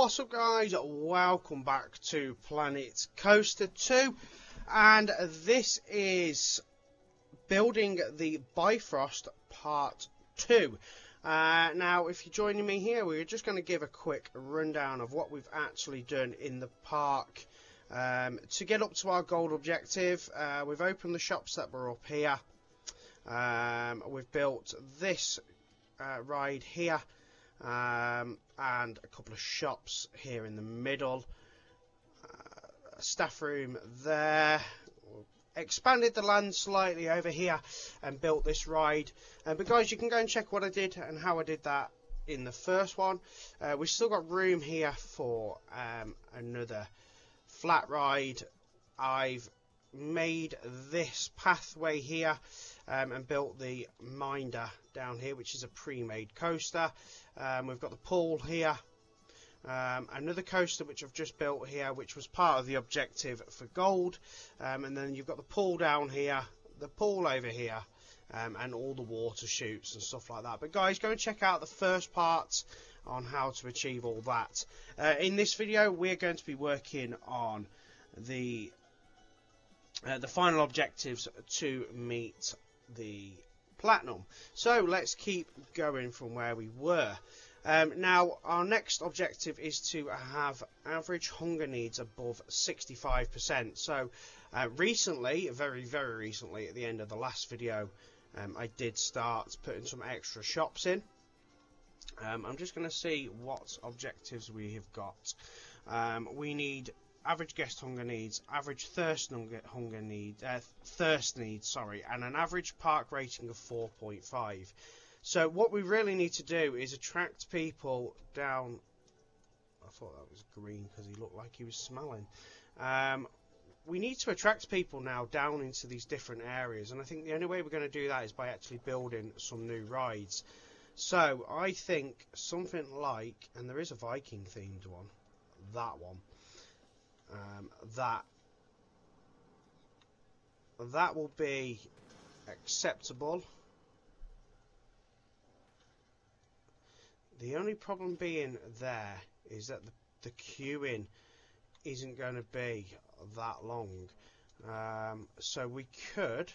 What's up, guys? Welcome back to Planet Coaster 2, and this is building the BiFrost Part 2. Now, if you're joining me here, we're just going to give a quick rundown of what we've actually done in the park to get up to our gold objective. We've opened the shops that were up here. We've built this ride here. And a couple of shops here in the middle, a staff room there, expanded the land slightly over here and built this ride. But guys, you can go and check what I did and how I did that in the first one. We've still got room here for another flat ride. I've made this pathway here and built the minder down here, which is a pre-made coaster. We've got the pool here, another coaster which I've just built here, which was part of the objective for gold, and then you've got the pool down here, the pool over here, and all the water chutes and stuff like that. But guys, go and check out the first part on how to achieve all that. In this video, we're going to be working on the final objectives to meet the platinum. So let's keep going from where we were. Now our next objective is to have average hunger needs above 65%. So recently, very recently, at the end of the last video, I did start putting some extra shops in. I'm just going to see what objectives we have got. We need average guest hunger needs, average thirst needs, and an average park rating of 4.5. So what we really need to do is attract people down. I thought that was green because he looked like he was smelling. We need to attract people now down into these different areas, and I think the only way we're going to do that is by actually building some new rides. So I think something like, and there is a Viking themed one, that one. That will be acceptable. The only problem being there is that the queuing isn't going to be that long. So we could,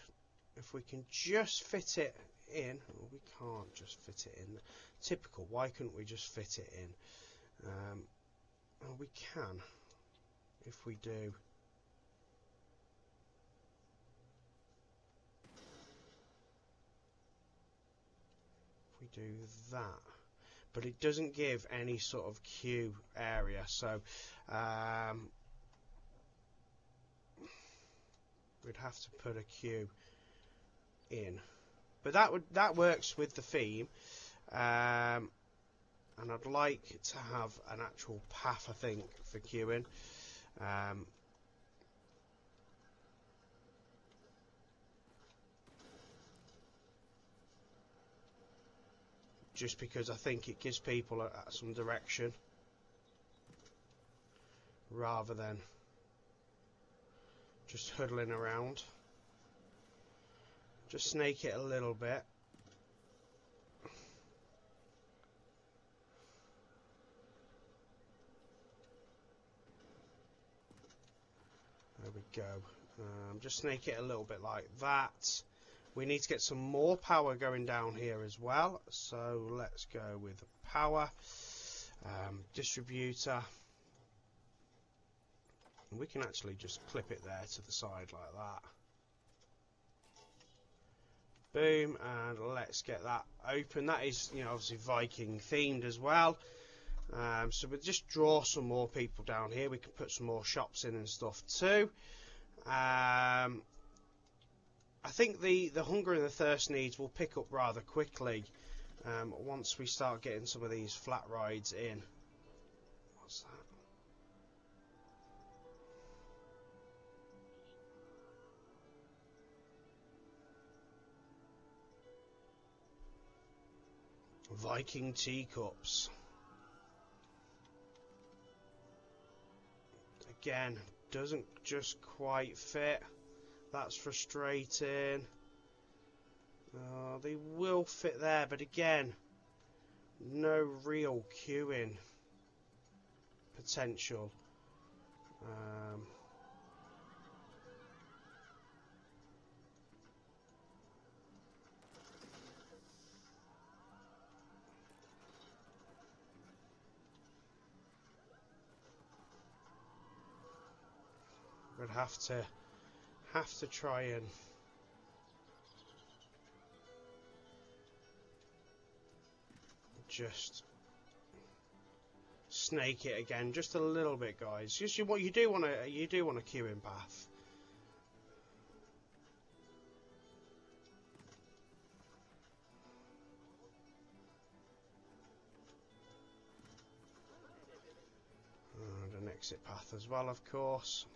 if we can just fit it in. Well, we can't just fit it in. Typical. Why couldn't we just fit it in? Well, we can. If we do that, but it doesn't give any sort of queue area, so we'd have to put a queue in, but that works with the theme. And I'd like to have an actual path, I think, for queuing. Just because I think it gives people some direction rather than just huddling around. Just snake it a little bit. There we go. Just snake it a little bit like that. We need to get some more power going down here as well. So let's go with the power distributor. And we can actually just clip it there to the side like that. Boom, and let's get that open. That is, you know, obviously Viking themed as well. So we'll just draw some more people down here. We can put some more shops in and stuff too. I think the hunger and the thirst needs will pick up rather quickly once we start getting some of these flat rides in. What's that? Viking teacups. Again, doesn't just quite fit. That's frustrating. They will fit there, but again, no real queuing. potential. We'd have to try and just snake it again, just a little bit, guys. Just what you do want a queuing path. And an exit path as well, of course.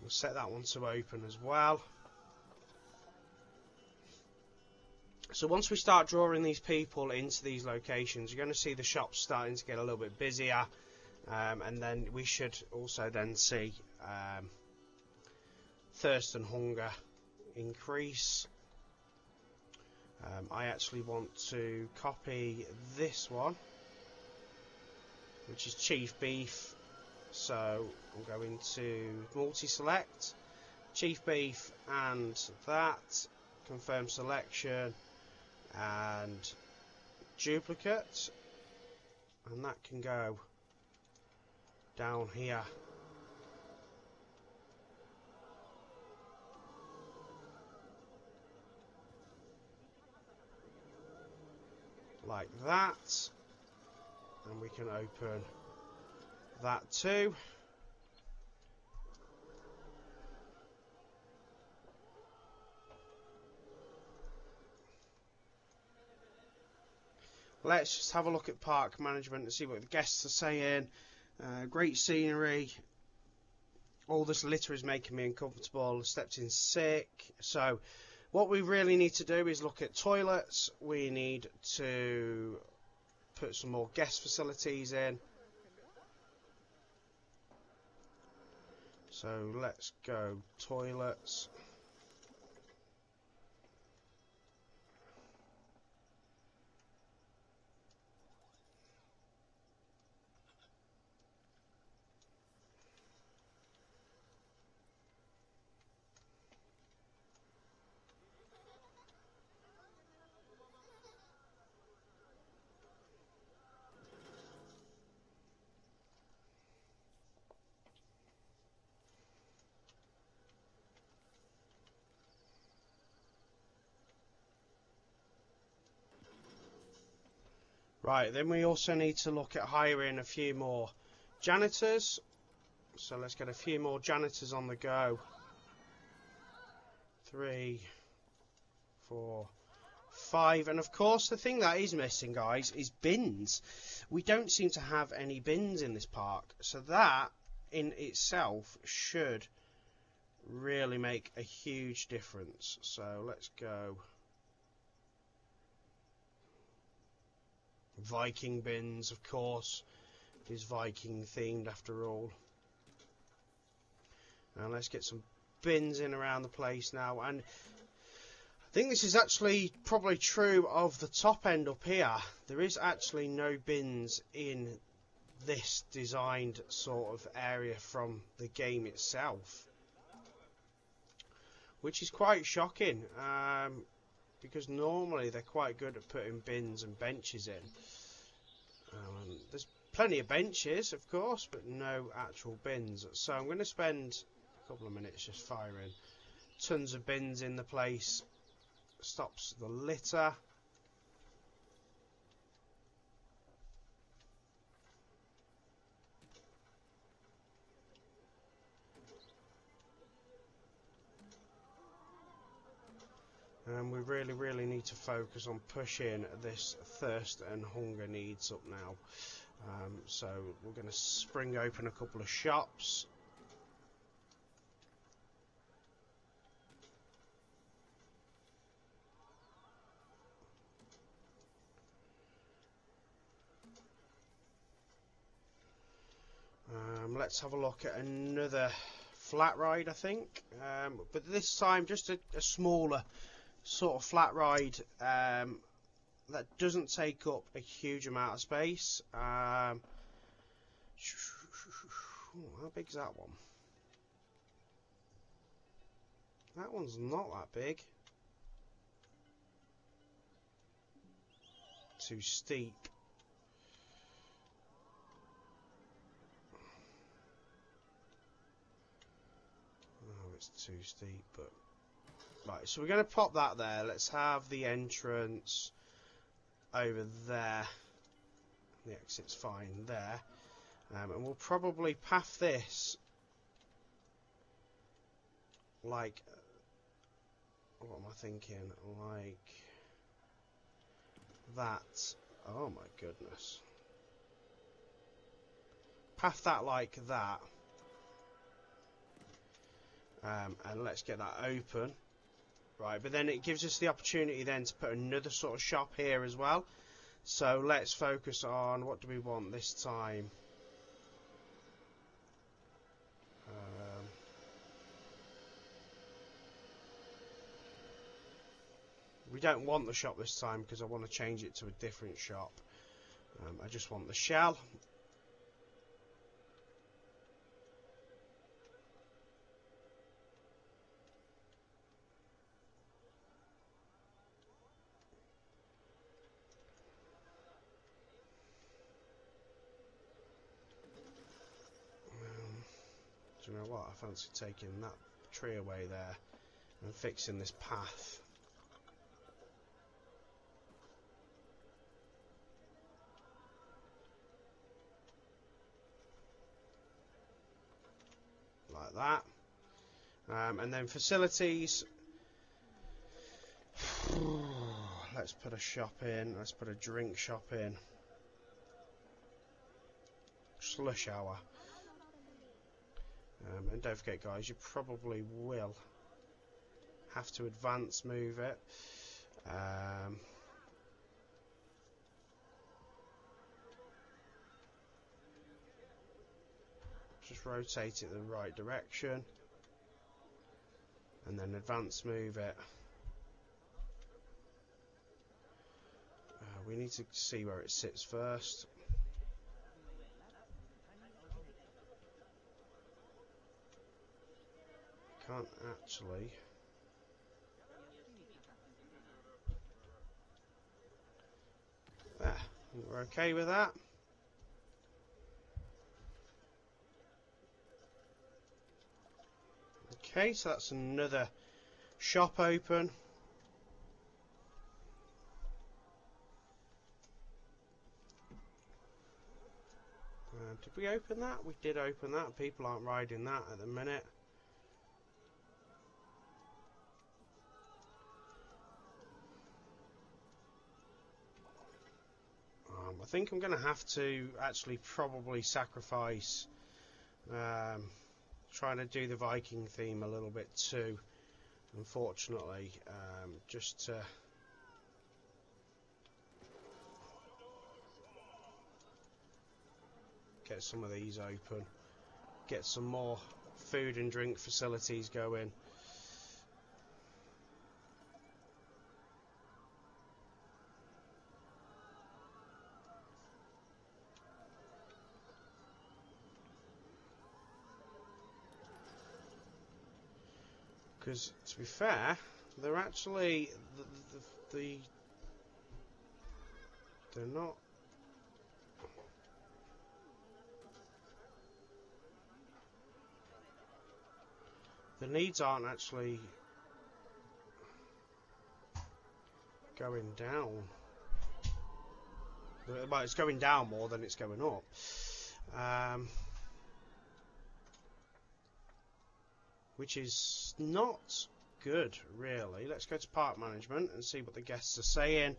We'll set that one to open as well. So once we start drawing these people into these locations, you're going to see the shops starting to get a little bit busier, and then we should also then see thirst and hunger increase. I actually want to copy this one, which is chief beef. So I'm going to multi-select chief beef and that, confirm selection and duplicate, and that can go down here. Like that, and we can open that too. Let's just have a look at park management and see what the guests are saying. Great scenery. All this litter is making me uncomfortable. Stepped in sick. So what we really need to do is look at toilets. We need to put some more guest facilities in. So let's go toilets. Right, then we also need to look at hiring a few more janitors. So let's get a few more janitors on the go. 3, 4, 5. And of course, the thing that is missing, guys, is bins. We don't seem to have any bins in this park. So that in itself should really make a huge difference. So let's go Viking bins, of course. It is Viking themed after all. Now let's get some bins in around the place now, and I think this is actually probably true of the top end up here. There is actually no bins in this designed sort of area from the game itself, which is quite shocking, because normally they're quite good at putting bins and benches in. There's plenty of benches, of course, but no actual bins. So I'm going to spend a couple of minutes just firing tons of bins in the place. Stops the litter. And we really need to focus on pushing this thirst and hunger needs up now. So we're going to spring open a couple of shops. Let's have a look at another flat ride, I think. But this time just a smaller sort of flat ride that doesn't take up a huge amount of space. How big's that one? That one's not that big. Too steep. Oh, it's too steep, but right, so we're going to pop that there. Let's have the entrance over there. The exit's fine there. And we'll probably path this like, what am I thinking? Like that. Oh my goodness. Path that like that. And let's get that open. Right, but then it gives us the opportunity then to put another sort of shop here as well. So let's focus on, what do we want this time? We don't want the shop this time because I want to change it to a different shop. I just want the shell. Do you know what? I fancy taking that tree away there and fixing this path. Like that. And then facilities. Let's put a shop in. Let's put a drink shop in. Slush hour. And don't forget, guys, you probably will have to advance move it. Just rotate it the right direction. And then advance move it. We need to see where it sits first. Can't actually. There, we're okay with that. Okay, so that's another shop open. Did we open that? We did open that. People aren't riding that at the minute. I think I'm going to have to actually probably sacrifice trying to do the Viking theme a little bit too, unfortunately, just to get some of these open, get some more food and drink facilities going. Because, to be fair, they're actually they're not. The needs aren't actually going down. Well, it's going down more than it's going up. Which is not good, really. Let's go to park management and see what the guests are saying.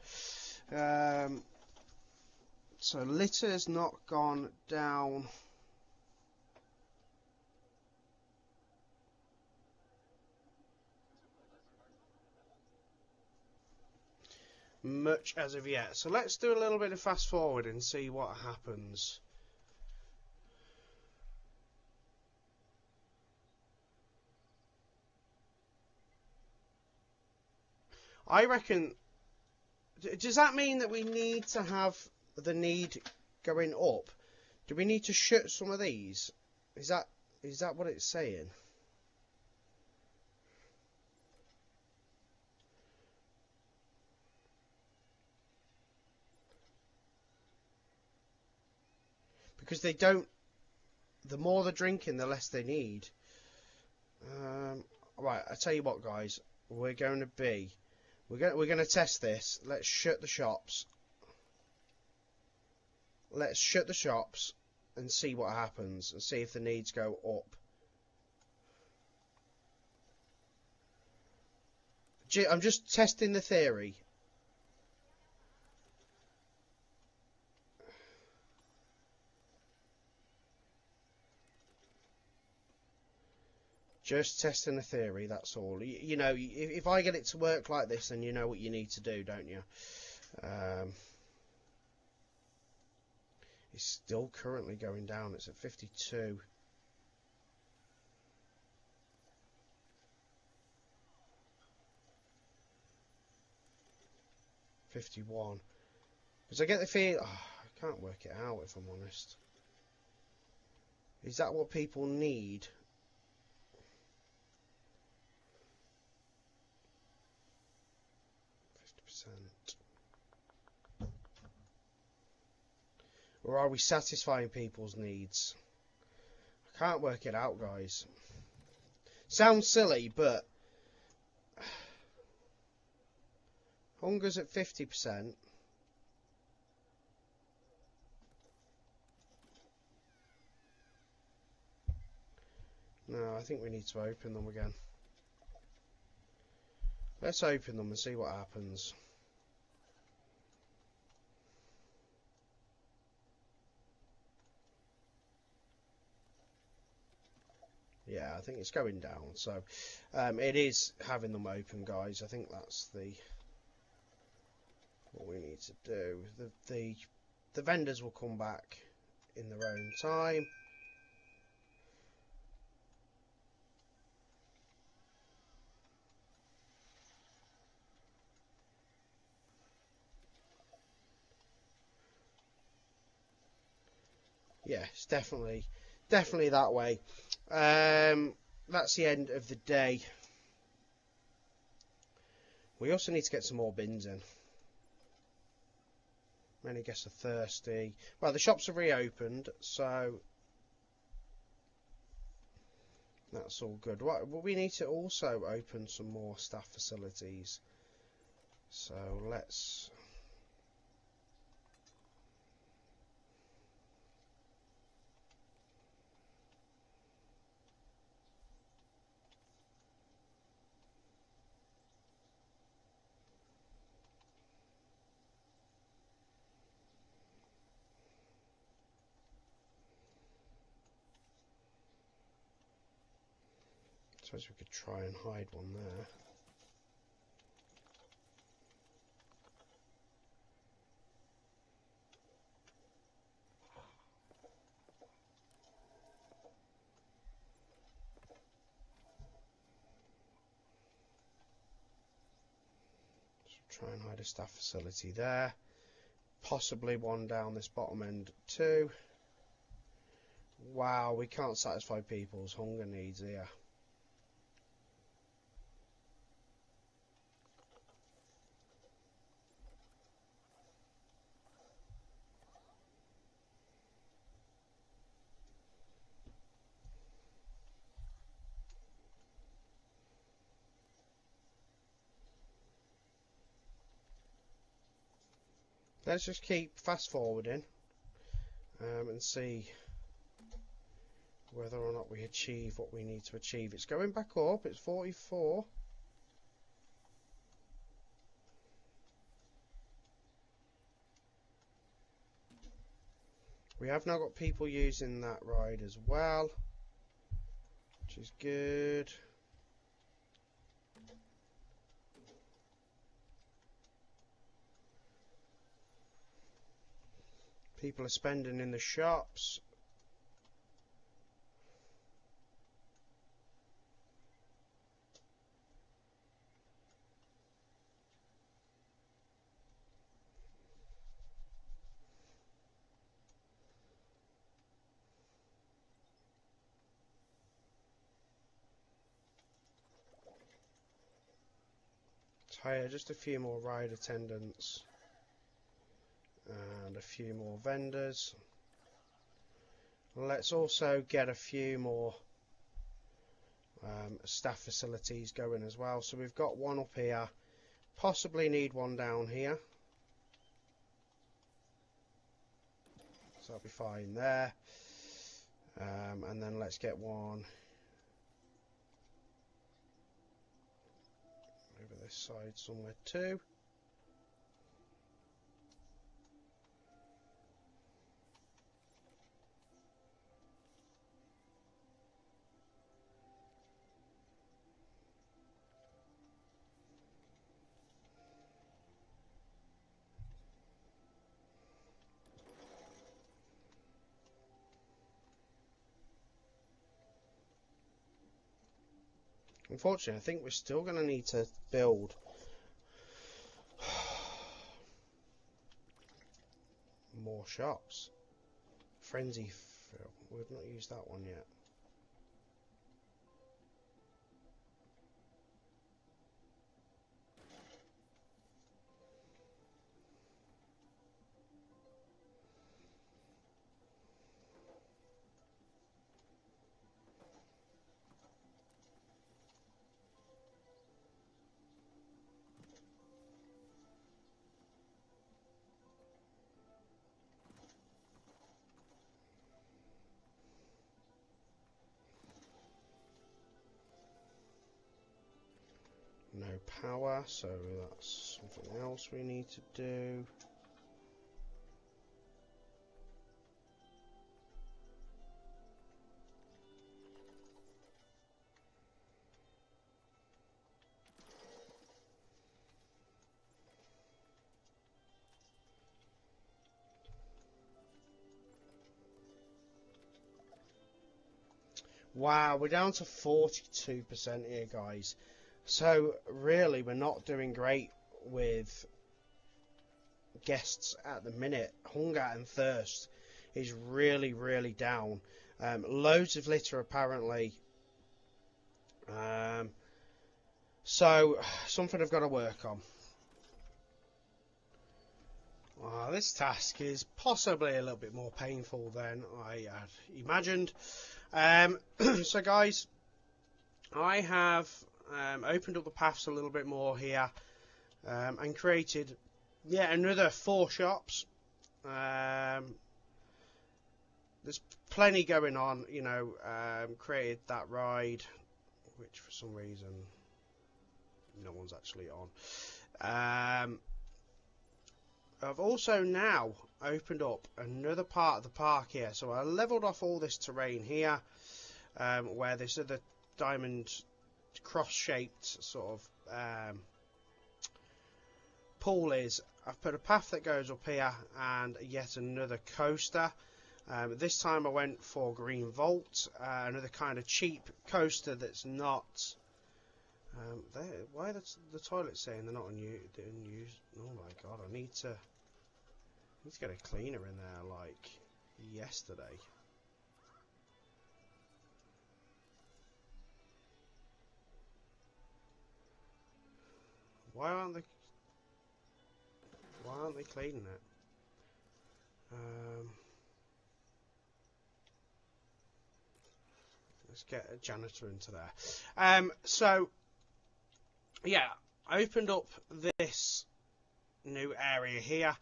So litter's not gone down. Much as of yet. So let's do a little bit of fast forward and see what happens. I reckon. Does that mean that we need to have the need going up? Do we need to shut some of these? Is that what it's saying? Because they don't. The more they're drinking, the less they need. Right, I tell you what, guys. We're going to test this. Let's shut the shops. Let's shut the shops and see what happens, and see if the needs go up. I'm just testing the theory. Just testing a theory, that's all. You know, if I get it to work like this, then you know what you need to do, don't you? It's still currently going down. It's at 52. $51. Because I get the feel... Oh, I can't work it out, if I'm honest. Is that what people need? Or are we satisfying people's needs? I can't work it out, guys. Sounds silly, but hunger's at 50%. No, I think we need to open them again. Let's open them and see what happens. Yeah, I think it's going down. So it is having them open, guys. I think that's what we need to do. The vendors will come back in their own time. Yeah, it's definitely that way. That's the end of the day. We also need to get some more bins in. Many guests are thirsty. Well, the shops are reopened, so that's all good. Well, we need to also open some more staff facilities. So let's... I suppose we could try and hide one there. So try and hide a staff facility there. Possibly one down this bottom end too. Wow, we can't satisfy people's hunger needs here. Let's just keep fast forwarding and see whether or not we achieve what we need to achieve. It's going back up. It's 44. We have now got people using that ride as well, which is good. People are spending in the shops. Let's hire just a few more ride attendants and a few more vendors. Let's also get a few more staff facilities going as well. So we've got one up here, possibly need one down here. So that'll be fine there. And then let's get one over this side somewhere too. Unfortunately, I think we're still going to need to build more shops. Frenzy Fill. We've not used that one yet. No power, so that's something else we need to do. Wow, we're down to 42% here, guys. So really, we're not doing great with guests at the minute. Hunger and thirst is really, really down. Loads of litter apparently. So something I've got to work on. This task is possibly a little bit more painful than I had imagined. So guys, I have opened up the paths a little bit more here and created yet another 4 shops. There's plenty going on, you know. Created that ride, which for some reason no one's actually on. I've also now opened up another part of the park here, so I leveled off all this terrain here, where this other diamond cross-shaped sort of pool is. I've put a path that goes up here and yet another coaster. This time I went for Green Vault, another kind of cheap coaster that's not. Why are the toilets saying they're not unused? Oh my god! I need to get a cleaner in there like yesterday. Why aren't they cleaning it? Let's get a janitor into there. So yeah, I opened up this new area here.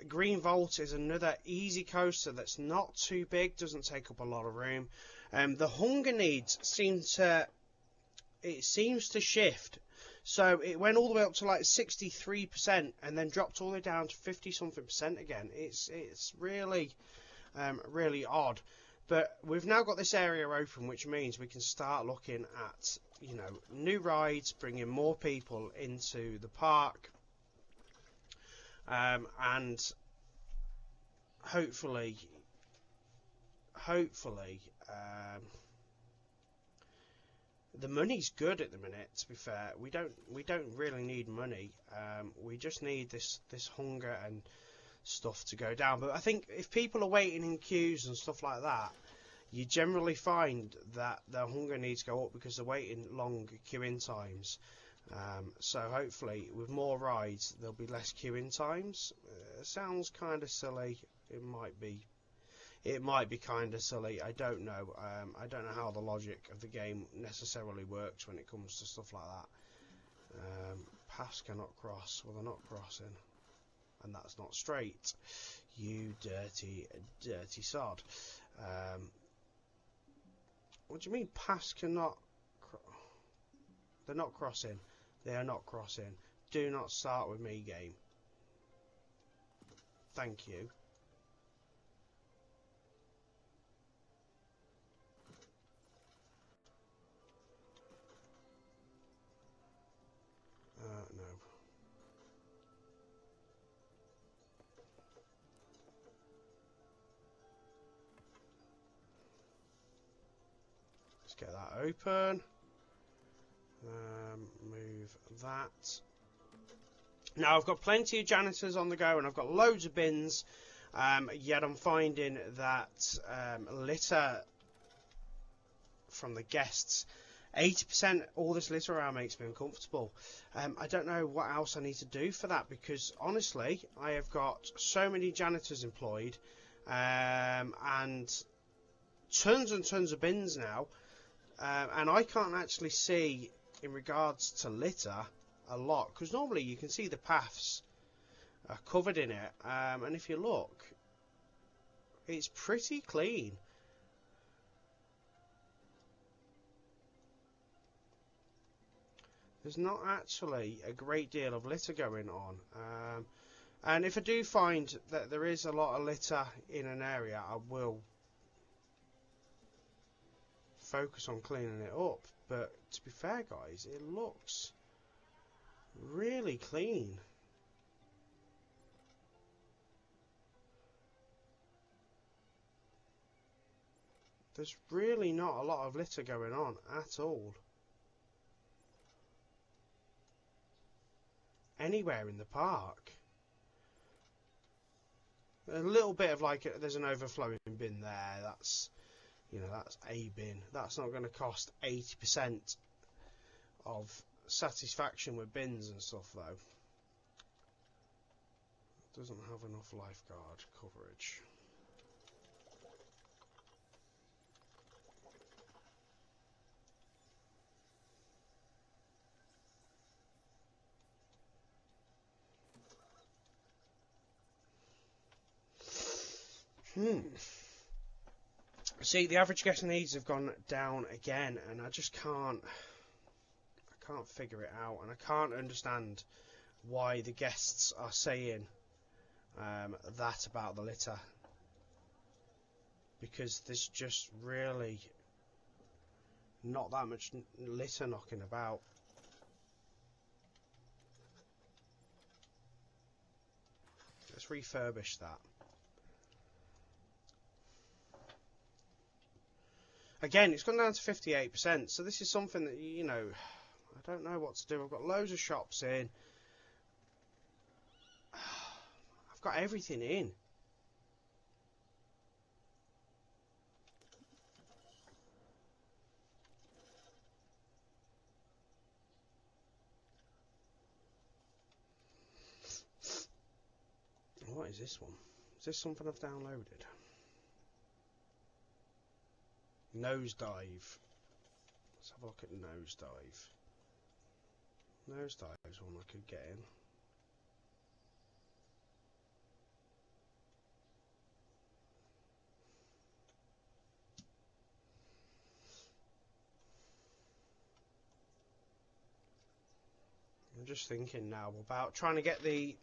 Green Vault is another easy coaster that's not too big, doesn't take up a lot of room. The hunger needs seems to shift. So it went all the way up to like 63% and then dropped all the way down to 50-something% again. It's really really odd. But we've now got this area open, which means we can start looking at, you know, new rides, bringing more people into the park, and hopefully, the money's good at the minute. To be fair, we don't really need money. We just need this hunger and stuff to go down. But I think if people are waiting in queues and stuff like that, you generally find that their hunger needs go up because they're waiting long queuing times. So hopefully with more rides there'll be less queuing times. Sounds kind of silly. It might be kind of silly. I don't know. I don't know how the logic of the game necessarily works when it comes to stuff like that. Pass cannot cross. Well, they're not crossing, and that's not straight. You dirty, dirty sod. What do you mean pass cannot? They're not crossing. They are not crossing. Do not start with me, game. Thank you. No. Let's get that open. Move that. Now I've got plenty of janitors on the go and I've got loads of bins, yet I'm finding that litter from the guests, 80% all this litter around makes me uncomfortable. I don't know what else I need to do for that, because honestly I have got so many janitors employed and tons and tons of bins now, and I can't actually see in regards to litter a lot, because normally you can see the paths are covered in it, and if you look, it's pretty clean. There's not actually a great deal of litter going on, and if I do find that there is a lot of litter in an area, I will focus on cleaning it up. But to be fair, guys, it looks really clean. There's really not a lot of litter going on at all. Anywhere in the park. A little bit of like, there's an overflowing bin there. That's, you know, that's a bin. That's not going to cost 80% of satisfaction with bins and stuff, though. It doesn't have enough lifeguard coverage. See, the average guest needs have gone down again, and I just can't figure it out, and I can't understand why the guests are saying that about the litter, because there's just really not that much litter knocking about. Let's refurbish that. Again, it's gone down to 58%, so this is something that, you know, I don't know what to do. I've got loads of shops in. I've got everything in. What is this one? Is this something I've downloaded? Nosedive. Let's have a look at Nosedive. Nosedive's one I could get in. I'm just thinking now about trying to get the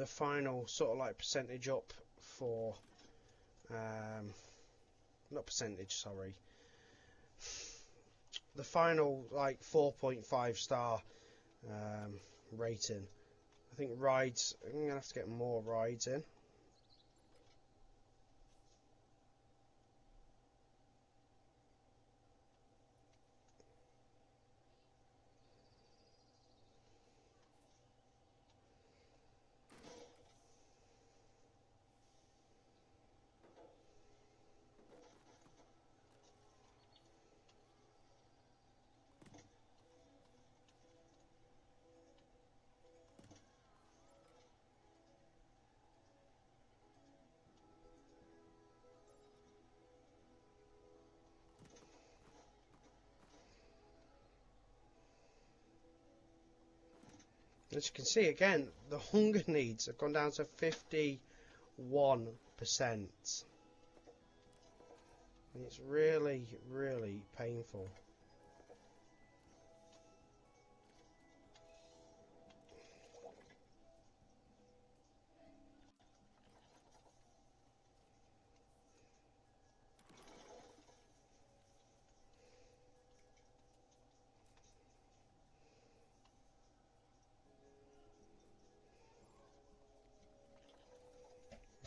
final sort of like percentage up for not percentage, sorry, the final like 4.5 star rating. I think rides, I'm gonna have to get more rides in. As you can see again, the hunger needs have gone down to 51%. It's really, really painful.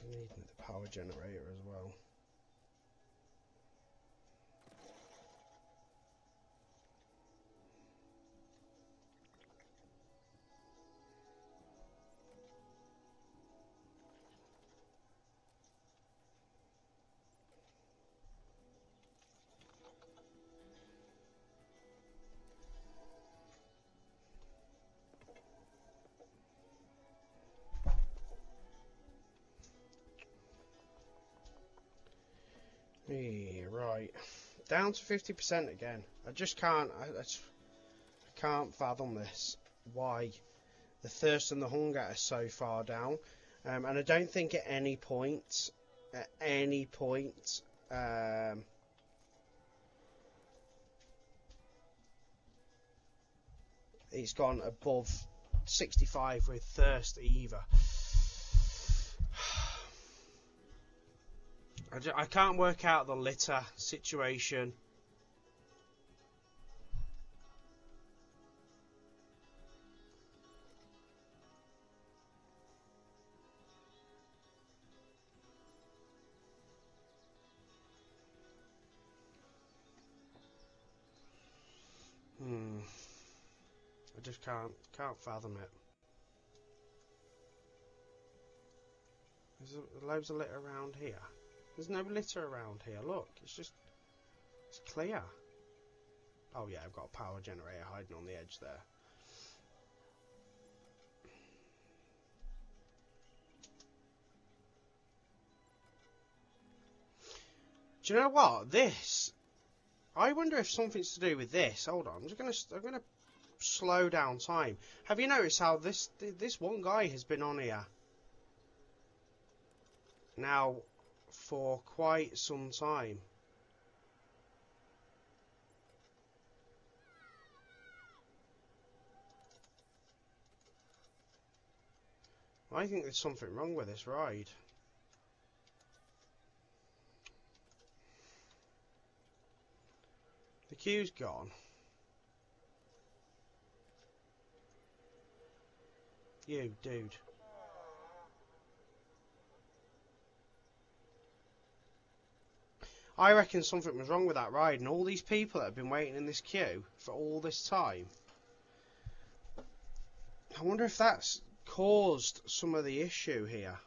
Needing the power generator as well. Yeah, right. Down to 50% again. I just can't. I can't fathom this. Why the thirst and the hunger are so far down. And I don't think at any point, it's gone above 65 with thirst either. I can't work out the litter situation. I just can't fathom it. There's loads of litter around here. There's no litter around here. Look, it's clear. Oh yeah, I've got a power generator hiding on the edge there. Do you know what? I wonder if something's to do with this. Hold on, I'm gonna slow down time. Have you noticed how this one guy has been on here now for quite some time? I think there's something wrong with this ride. The queue's gone. You, dude. I reckon something was wrong with that ride, and all these people that have been waiting in this queue for all this time. I wonder if that's caused some of the issue here.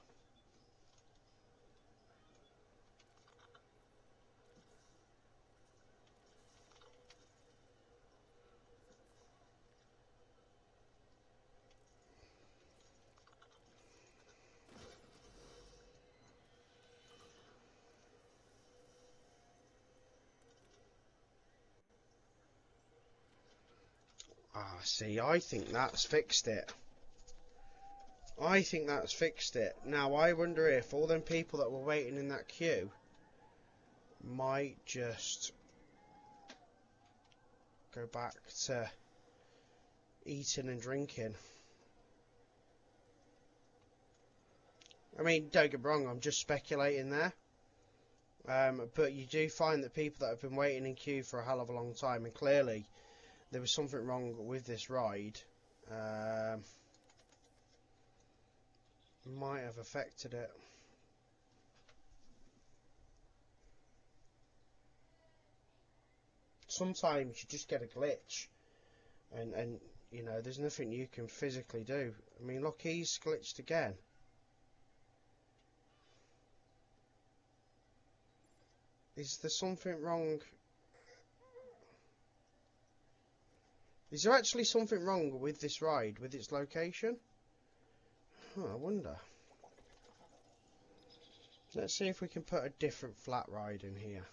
Ah, see, I think that's fixed it. I think that's fixed it. Now, I wonder if all them people that were waiting in that queue might just go back to eating and drinking. I mean, don't get me wrong, I'm just speculating there. But you do find that people that have been waiting in queue for a hell of a long time, and clearly there was something wrong with this ride, might have affected it. Sometimes you just get a glitch, and you know, there's nothing you can physically do. I mean, look, he's glitched again. Is there something wrong? Is there actually something wrong with this ride, with its location? I wonder. Let's see if we can put a different flat ride in here.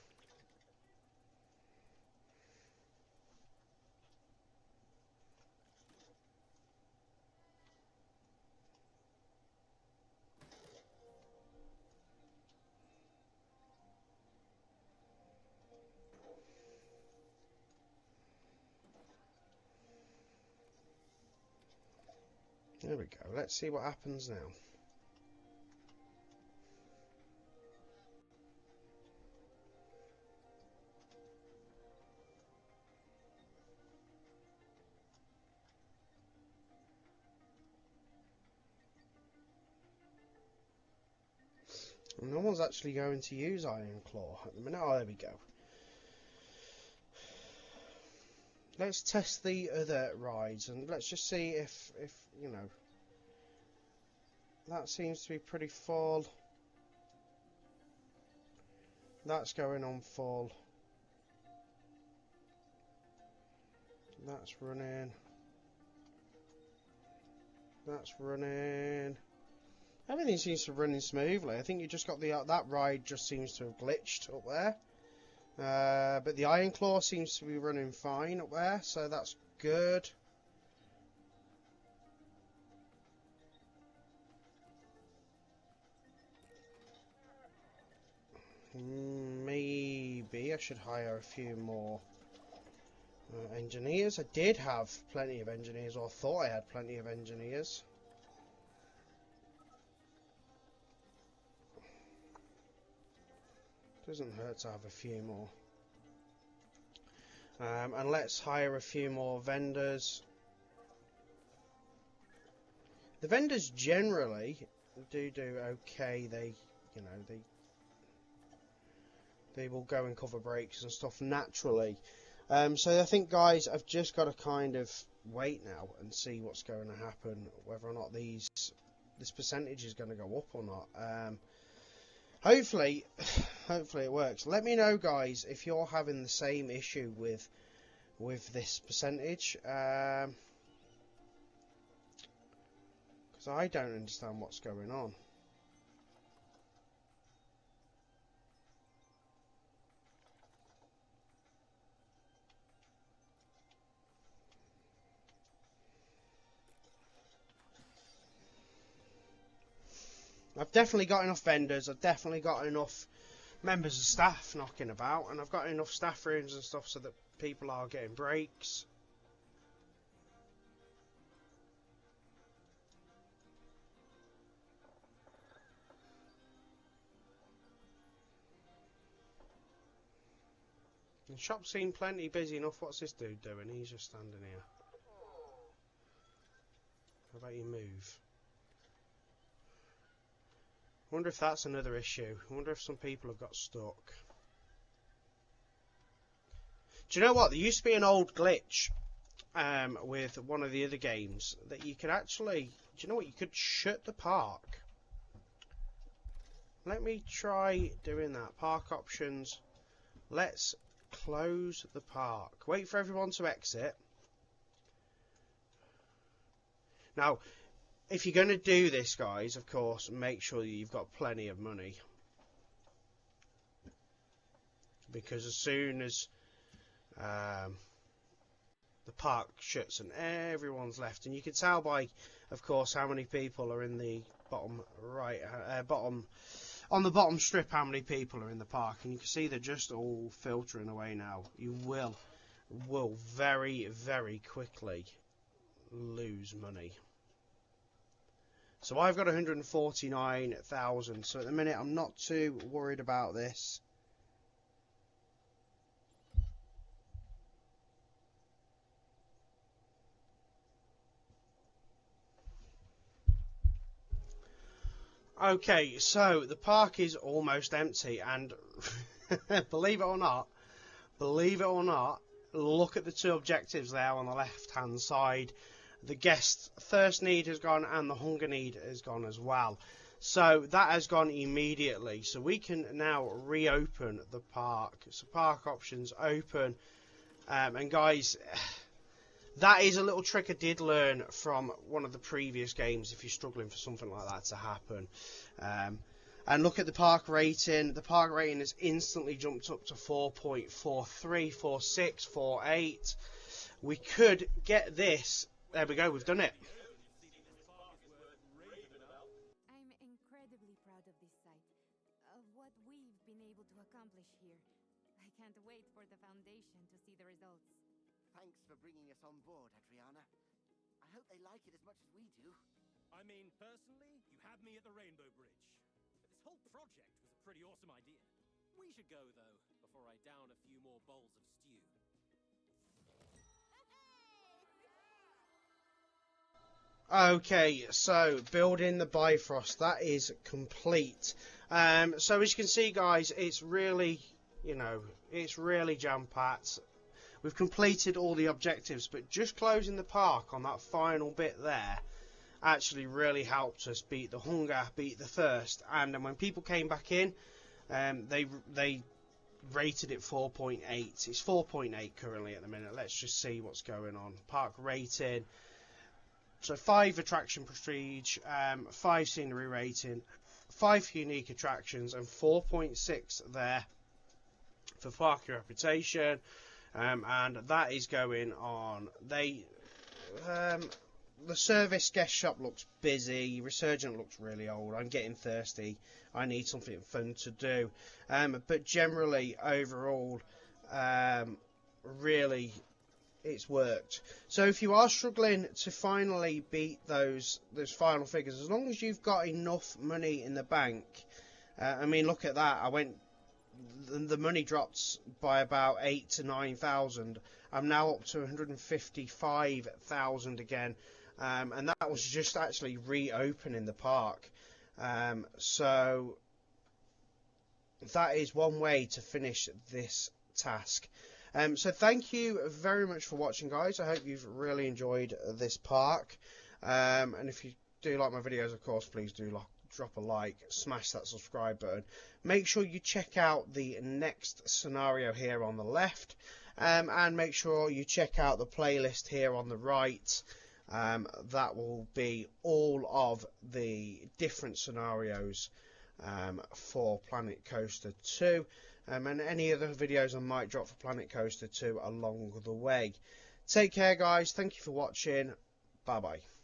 There we go. Let's see what happens now. No one's actually going to use Iron Claw at the minute. Oh, there we go. Let's test the other rides and let's just see if you know, that seems to be pretty full. That's going on full. That's running. That's running. Everything seems to be running smoothly. I think you just got the that ride just seems to have glitched up there. But the Iron Claw seems to be running fine up there, so that's good. Maybe I should hire a few more engineers. I did have plenty of engineers, or thought I had plenty of engineers. Doesn't hurt to have a few more. And let's hire a few more vendors. The vendors generally do okay. They, you know, they will go and cover breaks and stuff naturally. So I think, guys, I've just got to kind of wait now and see what's going to happen, whether or not this percentage is going to go up or not. Hopefully it works. Let me know, guys, if you're having the same issue with this percentage, because I don't understand what's going on. I've definitely got enough vendors, I've definitely got enough members of staff knocking about, and I've got enough staff rooms and stuff so that people are getting breaks. The shop seemed plenty busy enough. What's this dude doing? He's just standing here. How about you move? I wonder if that's another issue. I wonder if some people have got stuck. Do you know what? There used to be an old glitch with one of the other games that you could actually... Do you know what? You could shut the park. Let me try doing that. Park options. Let's close the park. Wait for everyone to exit. Now, if you're going to do this, guys, of course, make sure you've got plenty of money. Because as soon as the park shuts and everyone's left, and you can tell by, of course, how many people are in the bottom right, on the bottom strip, how many people are in the park, and you can see they're just all filtering away now. You will very, very quickly lose money. So I've got 149,000, so at the minute I'm not too worried about this. Okay, so the park is almost empty, and believe it or not, look at the two objectives there on the left hand side. The guest thirst need has gone and the hunger need has gone as well. So that has gone immediately. So we can now reopen the park. So park options open. And guys, that is a little trick I did learn from one of the previous games if you're struggling for something like that to happen. And look at the park rating. The park rating has instantly jumped up to 4.43, 46, 48. We could get this. There we go, we've done it. I'm incredibly proud of this site, of what we've been able to accomplish here. I can't wait for the Foundation to see the results. Thanks for bringing us on board, Adriana. I hope they like it as much as we do. I mean, personally, you had me at the Rainbow Bridge. But this whole project was a pretty awesome idea. We should go, though, before I down a few more bowls of stew. Okay, so building the BiFrost, that is complete. So as you can see, guys, it's really, it's really jam-packed. We've completed all the objectives, but just closing the park on that final bit there actually really helped us beat the hunger, beat the thirst. And then when people came back in, they rated it 4.8. It's 4.8 currently at the minute. Let's just see what's going on. Park rating. So 5 attraction prestige, 5 scenery rating, 5 unique attractions, and 4.6 there for park reputation. And that is going on. The service guest shop looks busy. Resurgent looks really old. I'm getting thirsty. I need something fun to do. But generally, overall, really, it's worked. So if you are struggling to finally beat those final figures, as long as you've got enough money in the bank, I mean, look at that. The money dropped by about 8 to 9,000. I'm now up to 155,000 again, and that was just actually reopening the park. So that is one way to finish this task. So thank you very much for watching, guys. I hope you've really enjoyed this park. And if you do like my videos, of course, please do drop a like, smash that subscribe button. Make sure you check out the next scenario here on the left, and make sure you check out the playlist here on the right. That will be all of the different scenarios for Planet Coaster 2, and any other videos I might drop for Planet Coaster 2 along the way. Take care, guys. Thank you for watching. Bye bye.